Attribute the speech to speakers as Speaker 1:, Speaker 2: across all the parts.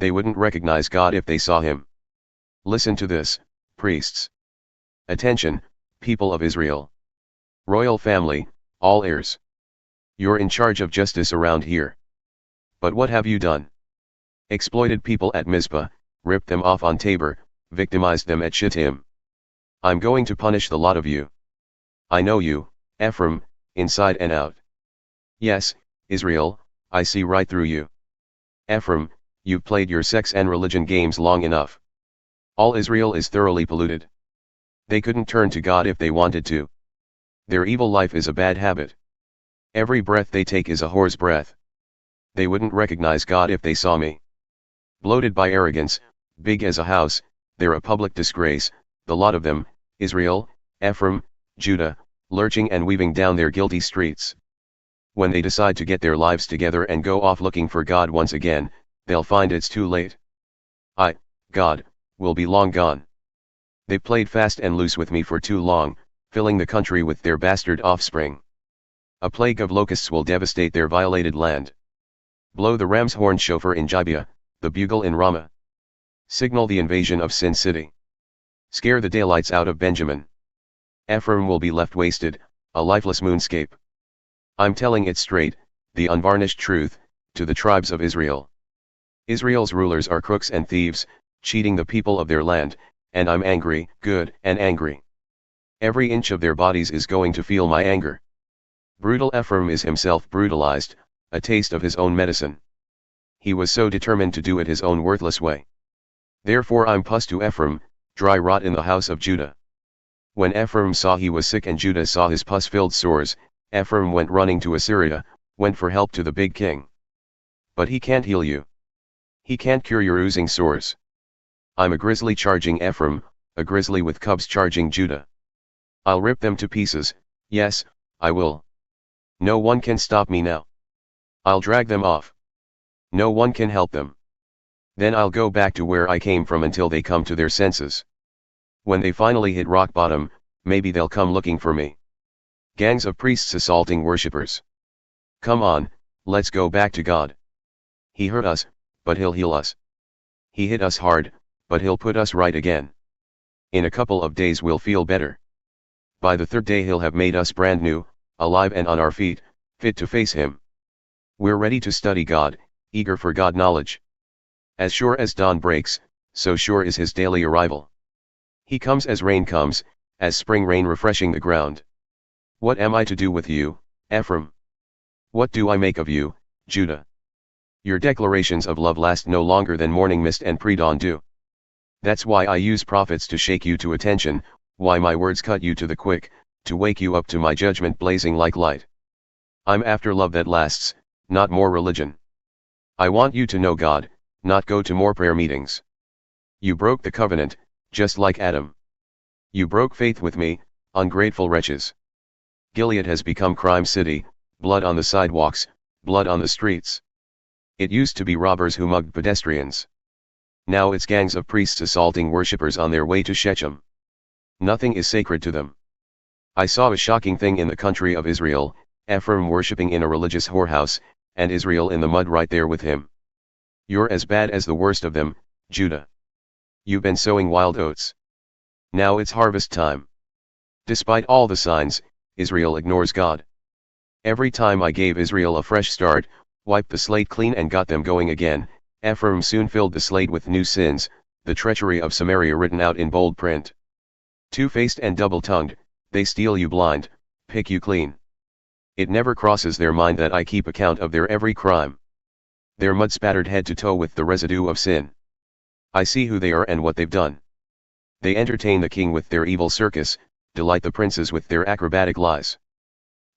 Speaker 1: They wouldn't recognize God if they saw him. Listen to this, priests. Attention, people of Israel. Royal family, all heirs. You're in charge of justice around here. But what have you done? Exploited people at Mizpah, ripped them off on Tabor, victimized them at Shittim. I'm going to punish the lot of you. I know you, Ephraim, inside and out. Yes, Israel, I see right through you. Ephraim, you've played your sex and religion games long enough. All Israel is thoroughly polluted. They couldn't turn to God if they wanted to. Their evil life is a bad habit. Every breath they take is a whore's breath. They wouldn't recognize God if they saw me. Bloated by arrogance, big as a house, they're a public disgrace, the lot of them, Israel, Ephraim, Judah, lurching and weaving down their guilty streets. When they decide to get their lives together and go off looking for God once again, they'll find it's too late. God, will be long gone. They played fast and loose with me for too long, filling the country with their bastard offspring. A plague of locusts will devastate their violated land. Blow the ram's horn shofar in Gibeah, the bugle in Ramah. Signal the invasion of Sin City. Scare the daylights out of Benjamin. Ephraim will be left wasted, a lifeless moonscape. I'm telling it straight, the unvarnished truth, to the tribes of Israel. Israel's rulers are crooks and thieves, cheating the people of their land, and I'm angry, good and angry. Every inch of their bodies is going to feel my anger. Brutal Ephraim is himself brutalized, a taste of his own medicine. He was so determined to do it his own worthless way. Therefore I'm pus to Ephraim, dry rot in the house of Judah. When Ephraim saw he was sick and Judah saw his pus-filled sores, Ephraim went running to Assyria, went for help to the big king. But he can't heal you. He can't cure your oozing sores. I'm a grizzly charging Ephraim, a grizzly with cubs charging Judah. I'll rip them to pieces, yes, I will. No one can stop me now. I'll drag them off. No one can help them. Then I'll go back to where I came from until they come to their senses. When they finally hit rock bottom, maybe they'll come looking for me. Gangs of priests assaulting worshippers. Come on, let's go back to God. He hurt us, but he'll heal us. He hit us hard, but he'll put us right again. In a couple of days we'll feel better. By the third day he'll have made us brand new, alive and on our feet, fit to face him. We're ready to study God, eager for God knowledge. As sure as dawn breaks, so sure is his daily arrival. He comes as rain comes, as spring rain refreshing the ground. What am I to do with you, Ephraim? What do I make of you, Judah? Your declarations of love last no longer than morning mist and pre-dawn dew. That's why I use prophets to shake you to attention, why my words cut you to the quick, to wake you up to my judgment blazing like light. I'm after love that lasts, not more religion. I want you to know God, not go to more prayer meetings. You broke the covenant, just like Adam. You broke faith with me, ungrateful wretches. Gilead has become crime city, blood on the sidewalks, blood on the streets. It used to be robbers who mugged pedestrians. Now it's gangs of priests assaulting worshippers on their way to Shittim. Nothing is sacred to them. I saw a shocking thing in the country of Israel, Ephraim worshipping in a religious whorehouse, and Israel in the mud right there with him. You're as bad as the worst of them, Judah. You've been sowing wild oats. Now it's harvest time. Despite all the signs, Israel ignores God. Every time I gave Israel a fresh start, wiped the slate clean and got them going again, Ephraim soon filled the slate with new sins, the treachery of Samaria written out in bold print. Two-faced and double-tongued, they steal you blind, pick you clean. It never crosses their mind that I keep account of their every crime. They're mud-spattered head to toe with the residue of sin. I see who they are and what they've done. They entertain the king with their evil circus, delight the princes with their acrobatic lies.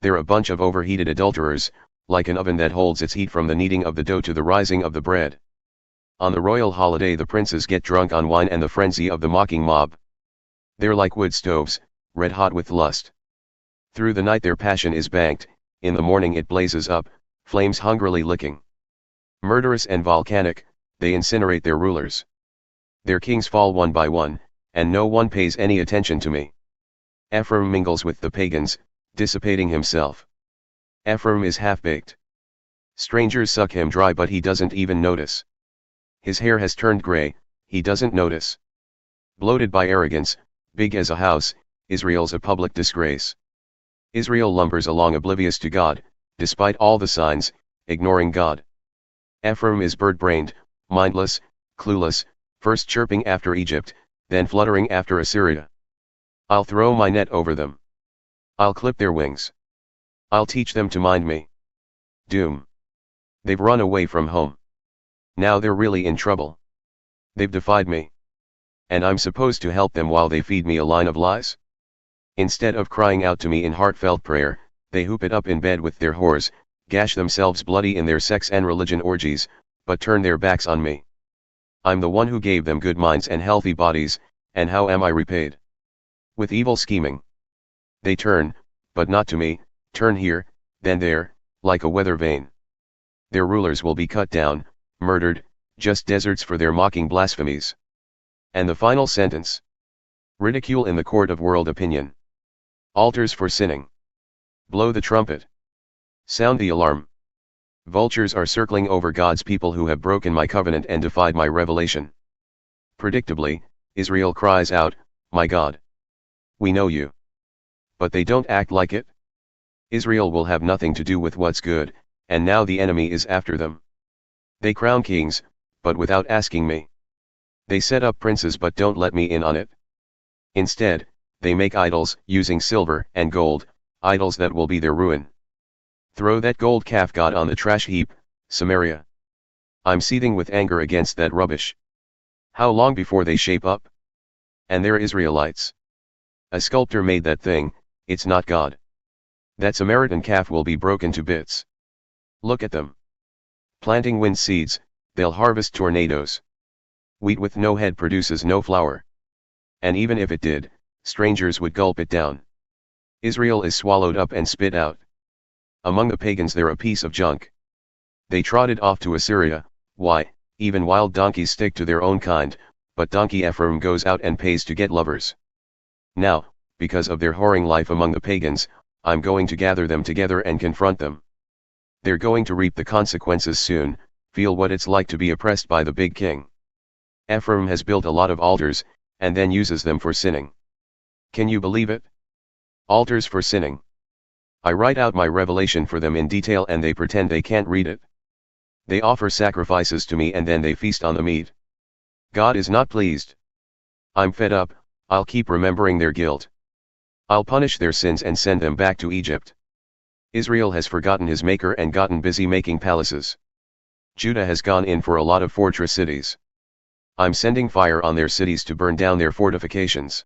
Speaker 1: They're a bunch of overheated adulterers, like an oven that holds its heat from the kneading of the dough to the rising of the bread. On the royal holiday the princes get drunk on wine and the frenzy of the mocking mob. They're like wood stoves, red hot with lust. Through the night their passion is banked, in the morning it blazes up, flames hungrily licking. Murderous and volcanic, they incinerate their rulers. Their kings fall one by one, and no one pays any attention to me. Ephraim mingles with the pagans, dissipating himself. Ephraim is half-baked. Strangers suck him dry but he doesn't even notice. His hair has turned gray, he doesn't notice. Bloated by arrogance, big as a house, Israel's a public disgrace. Israel lumbers along oblivious to God, despite all the signs, ignoring God. Ephraim is bird-brained, mindless, clueless, first chirping after Egypt, then fluttering after Assyria. I'll throw my net over them. I'll clip their wings. I'll teach them to mind me. Doom. They've run away from home. Now they're really in trouble. They've defied me. And I'm supposed to help them while they feed me a line of lies? Instead of crying out to me in heartfelt prayer, they hoop it up in bed with their whores, gash themselves bloody in their sex and religion orgies, but turn their backs on me. I'm the one who gave them good minds and healthy bodies, and how am I repaid? With evil scheming. They turn, but not to me, turn here, then there, like a weather vane. Their rulers will be cut down, murdered, just deserts for their mocking blasphemies. And the final sentence. Ridicule in the court of world opinion. Altars for sinning. Blow the trumpet. Sound the alarm. Vultures are circling over God's people who have broken my covenant and defied my revelation. Predictably, Israel cries out, "My God! We know you." But they don't act like it. Israel will have nothing to do with what's good, and now the enemy is after them. They crown kings, but without asking me. They set up princes but don't let me in on it. Instead, they make idols using silver and gold, idols that will be their ruin. Throw that gold calf god on the trash heap, Samaria. I'm seething with anger against that rubbish. How long before they shape up? And they're Israelites. A sculptor made that thing, it's not God. That Samaritan calf will be broken to bits. Look at them. Planting wind seeds, they'll harvest tornadoes. Wheat with no head produces no flour. And even if it did, strangers would gulp it down. Israel is swallowed up and spit out. Among the pagans they're a piece of junk. They trotted off to Assyria, why, even wild donkeys stick to their own kind, but donkey Ephraim goes out and pays to get lovers. Now, because of their whoring life among the pagans, I'm going to gather them together and confront them. They're going to reap the consequences soon, feel what it's like to be oppressed by the big king. Ephraim has built a lot of altars, and then uses them for sinning. Can you believe it? Altars for sinning. I write out my revelation for them in detail and they pretend they can't read it. They offer sacrifices to me and then they feast on the meat. God is not pleased. I'm fed up, I'll keep remembering their guilt. I'll punish their sins and send them back to Egypt. Israel has forgotten his maker and gotten busy making palaces. Judah has gone in for a lot of fortress cities. I'm sending fire on their cities to burn down their fortifications.